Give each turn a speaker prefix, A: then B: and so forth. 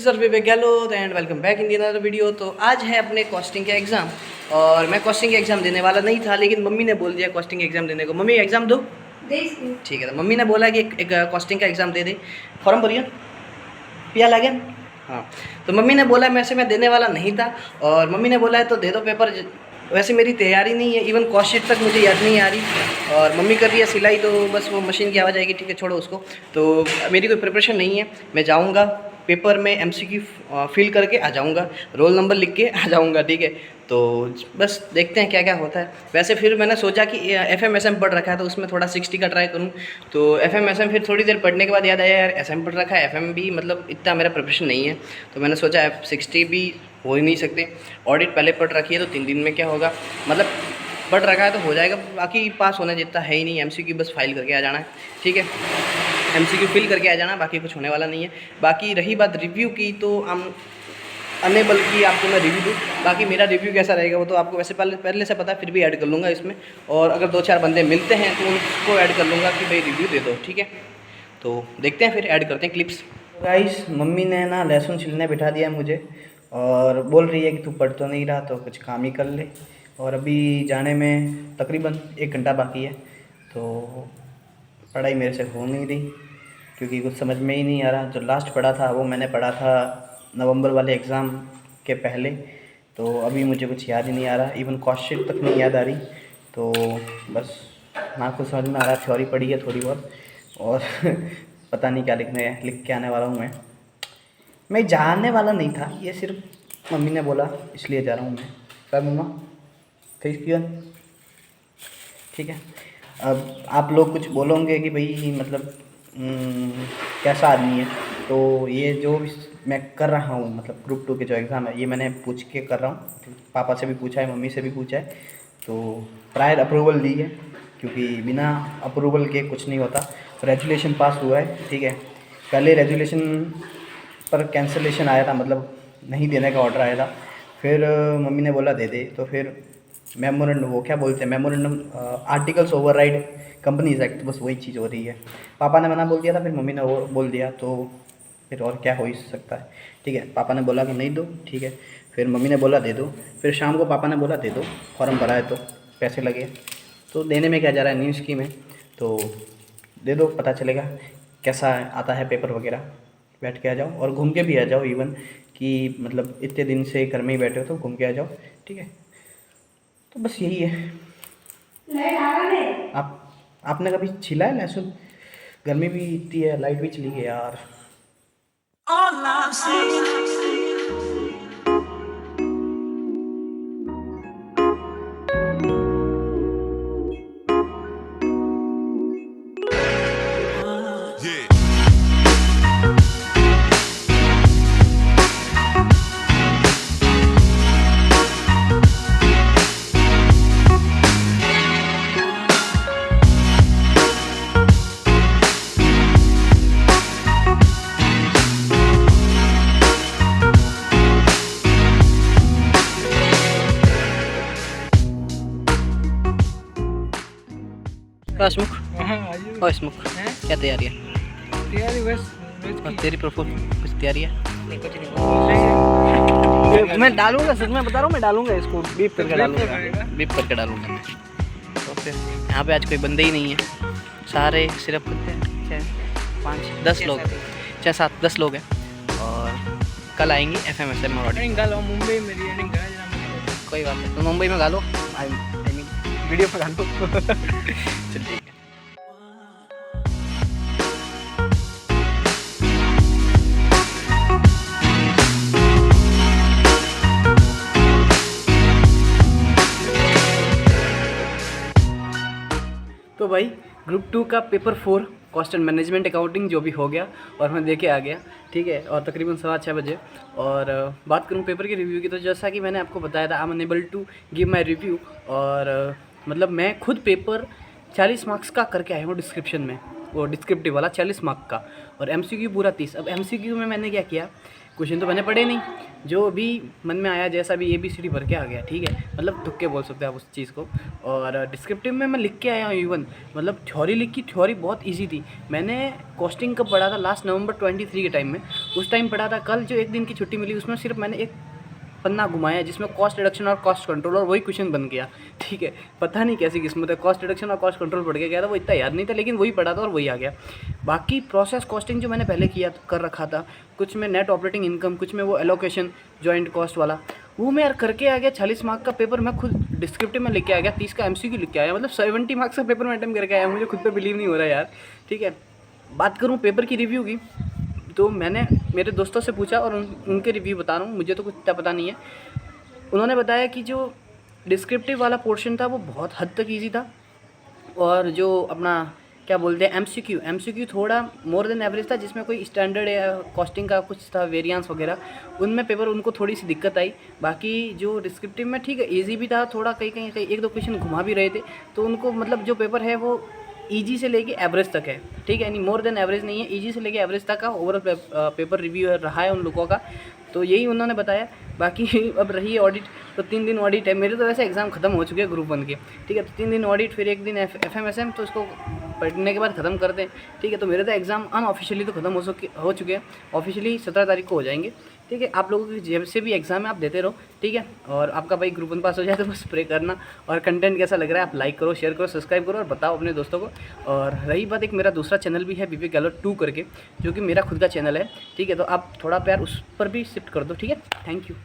A: Sir Vivek Gehlot and welcome back in another video. तो आज है अपने कॉस्टिंग का एग्ज़ाम और मैं कॉस्टिंग का एग्ज़ाम देने वाला नहीं था, लेकिन मम्मी ने बोल दिया कॉस्टिंग का एग्ज़ाम देने को। मम्मी एग्ज़ाम दो ठीक है। तो मम्मी ने बोला कि एक कॉस्टिंग का एग्ज़ाम दे दे, फॉर्म भरिए पिया लगे। हाँ, तो मम्मी ने बोला मैं देने वाला नहीं था और मम्मी ने बोला है तो दे दो पेपर। वैसे मेरी तैयारी नहीं है, इवन कॉस्ट शीट तक मुझे याद नहीं आ रही और मम्मी कर रही है सिलाई, तो बस वो मशीन की आवाज़ आएगी, ठीक है छोड़ो उसको। तो मेरी कोई प्रिपरेशन नहीं है, मैं जाऊँगा पेपर में एमसीक्यू फिल करके आ जाऊँगा, रोल नंबर लिख के आ जाऊँगा, ठीक है। तो बस देखते हैं क्या क्या होता है। वैसे फिर मैंने सोचा कि एफएमएसएम पढ़ रखा है तो उसमें थोड़ा 60 का ट्राई करूँ। तो एफएमएसएम फिर थोड़ी देर पढ़ने के बाद याद आया यार एसएम पढ़ रखा है, एफएम भी मतलब इतना मेरा प्रिपरेशन नहीं है, तो मैंने सोचा F60 भी हो ही नहीं सकते। ऑडिट पहले पढ़ रखी है तो 3 दिन में क्या होगा, मतलब पढ़ रखा है तो हो जाएगा, बाकी पास होने जितना है ही नहीं। एमसीक्यू बस फाइल करके आ जाना है, ठीक है, एमसीक्यू फिल करके आ जाना, बाकी कुछ होने वाला नहीं है। बाकी रही बात रिव्यू की, तो हम अनेबल की आपको मैं रिव्यू दूँ, बाकी मेरा रिव्यू कैसा रहेगा वो तो आपको वैसे पहले से पता है, फिर भी ऐड कर लूँगा इसमें। और अगर 2-4 बंदे मिलते हैं तो उनको ऐड कर लूँगा कि भाई रिव्यू दे दो, ठीक है। तो देखते हैं फिर ऐड करते हैं क्लिप्स। गाइस मम्मी ने ना लहसुन छिलने बिठा दिया है मुझे और बोल रही है कि तू पढ़ तो नहीं रहा तो कुछ काम ही कर ले। और अभी जाने में तकरीबन 1 घंटा बाकी है, तो पढ़ाई मेरे से हो नहीं रही क्योंकि कुछ समझ में ही नहीं आ रहा। जो लास्ट पढ़ा था वो मैंने पढ़ा था नवंबर वाले एग्ज़ाम के पहले, तो अभी मुझे कुछ याद ही नहीं आ रहा, इवन कॉस्ट शीट तक नहीं याद आ रही। तो बस ना कुछ समझ में आ रहा, थ्योरी पढ़ी है थोड़ी बहुत और पता नहीं क्या लिख के आने वाला हूँ। मैं जानने वाला नहीं था, ये सिर्फ मम्मी ने बोला इसलिए जा रहा हूँ मैं। सर मम्मा फेस क्यों, ठीक है। अब आप लोग कुछ बोलोगे कि भाई मतलब कैसा आदमी है, तो ये जो मैं कर रहा हूँ मतलब ग्रुप 2 के जो एग्ज़ाम है ये मैंने पूछ के कर रहा हूँ, पापा से भी पूछा है, मम्मी से भी पूछा है, तो प्रायर अप्रूवल ली है क्योंकि बिना अप्रूवल के कुछ नहीं होता। रेजुलेशन पास हुआ है, ठीक है। पहले रेजुलेशन पर कैंसलेशन आया था, मतलब नहीं देने का ऑर्डर आया था, फिर मम्मी ने बोला दे दे, तो फिर मेमोरेंडम, वो क्या बोलते हैं memorandum, articles override companies act, बस वही चीज़ हो रही है। पापा ने मना बोल दिया था, फिर मम्मी ने वो बोल दिया, तो फिर और क्या हो ही सकता है, ठीक है। पापा ने बोला कि नहीं दो, ठीक है, फिर मम्मी ने बोला दे दो, फिर शाम को पापा ने बोला दे दो, फॉर्म भरा है तो पैसे लगे, तो देने में क्या जा रहा है, न्यू स्कीम है तो दे दो, पता चलेगा कैसा आता है पेपर वगैरह। बैठ के आ जाओ और घूम के भी आ जाओ, इवन कि मतलब इतने दिन से घर में ही बैठे हो तो घूम के आ जाओ, ठीक है। तो बस यही है। आपने कभी छिला है लहसुन? गर्मी भी इतनी है, लाइट भी चली गई यार। हसमुख हसमुख क्या तैयारी है?
B: तैयारी बस
A: और तेरी प्रफुल कुछ तैयारी है?
B: नहीं, कुछ नहीं।
A: मैं डालूंगा, सच में बता रहा हूँ, मैं डालूंगा इसको, बीप करके डालूंगा, बीप करके डालूंगा मैं। तो फिर यहाँ पे आज कोई बंदे ही नहीं है, सारे सिर्फ 5-10 लोग, 6-7-10 लोग हैं और कल आएंगे एफएमएसएम में ऑडिट।
B: मुंबई में
A: कोई बात नहीं, तो मुंबई में गालो, आई मीन वीडियो पर गालो। चल ठीक है। तो भाई ग्रुप 2 का paper 4 cost and management accounting जो भी हो गया और मैं देके आ गया, ठीक है। और तकरीबन 6:15 बजे। और बात करूँ पेपर के रिव्यू की, तो जैसा कि मैंने आपको बताया था, I am unable to give my review. और मतलब मैं खुद पेपर 40 मार्क्स का करके आया हूँ डिस्क्रिप्शन में, वो डिस्क्रिप्टिव वाला 40 मार्क का, और एमसीक्यू पूरा 30। अब एमसीक्यू में मैंने क्या किया, क्वेश्चन तो मैंने पढ़े नहीं, जो भी मन में आया जैसा भी ABCD भर के आ गया, ठीक है, मतलब तुक्के बोल सकते हैं आप उस चीज़ को। और डिस्क्रिप्टिव में मैं लिख के आया हूँ इवन, मतलब थ्योरी लिखी, थ्योरी बहुत ईजी थी। मैंने कॉस्टिंग कब पढ़ा था, लास्ट नवंबर 23 के टाइम में, उस टाइम पढ़ा था। कल जो एक दिन की छुट्टी मिली उसमें सिर्फ मैंने एक पन्ना घुमाया जिसमें कॉस्ट रिडक्शन और कॉस्ट कंट्रोल, और वही क्वेश्चन बन गया, ठीक है। पता नहीं कैसी किस्मत है, कॉस्ट रिडक्शन और कॉस्ट कंट्रोल पढ़ के गया था, वो इतना याद नहीं था, लेकिन वही पढ़ा था और वही आ गया। बाकी प्रोसेस कॉस्टिंग जो मैंने पहले किया कर रखा था, कुछ में नेट ऑपरेटिंग इनकम, कुछ में वो एलोकेशन जॉइंट कॉस्ट वाला, वो मैं यार करके आ गया। 40 मार्क का पेपर मैं खुद डिस्क्रिप्टिव में लिख के आ गया, 30 का MCQ लिख के आया, मतलब 70 मार्क्स का पेपर मैं अटेम्प्ट करके आया। मुझे खुद पे बिलीव नहीं हो रहा यार, ठीक है। बात करूँ पेपर की रिव्यू की, तो मैंने मेरे दोस्तों से पूछा और उनके रिव्यू बता रहा हूँ, मुझे तो कुछ इतना पता नहीं है। उन्होंने बताया कि जो डिस्क्रिप्टिव वाला पोर्शन था वो बहुत हद तक ईजी था, और जो अपना क्या बोलते हैं MCQ थोड़ा मोर देन एवरेज था, जिसमें कोई स्टैंडर्ड या कॉस्टिंग का कुछ था वेरिएंस वगैरह, उनमें पेपर उनको थोड़ी सी दिक्कत आई। बाकी जो डिस्क्रिप्टिव में ठीक है ईजी भी था, थोड़ा कहीं एक दो क्वेश्चन घुमा भी रहे थे, तो उनको मतलब जो पेपर है वो ईजी से लेके एवरेज तक है, ठीक है, यानी मोर देन एवरेज नहीं है, ईजी से लेके एवरेज तक का ओवरऑल पेपर रिव्यू रहा है उन लोगों का, तो यही उन्होंने बताया। बाकी अब रही है ऑडिट, तो 3 दिन ऑडिट है। मेरे तो वैसे एग्ज़ाम खत्म हो चुके हैं ग्रुप 1 के, ठीक है, तो 3 दिन ऑडिट, फिर 1 दिन FMSM, तो इसको पढ़ने के बाद ख़त्म करते हैं, ठीक है। तो मेरे तो एग्ज़ाम अनऑफिशियली तो ख़त्म हो चुके हैं, ऑफिशियली 17 तारीख को हो जाएंगे, ठीक है। आप लोगों की जैसे भी एग्ज़ाम है आप देते रहो, ठीक है। और आपका भाई ग्रुप 1 पास हो जाए तो बस प्रे करना, और कंटेंट कैसा लग रहा है आप लाइक करो, शेयर करो, सब्सक्राइब करो और बताओ अपने दोस्तों को। और रही बात, एक मेरा दूसरा चैनल भी है BP गैलोट 2 करके, जो कि मेरा खुद का चैनल है, ठीक है, तो आप थोड़ा प्यार उस पर भी शिफ्ट कर दो, ठीक है। Thank you.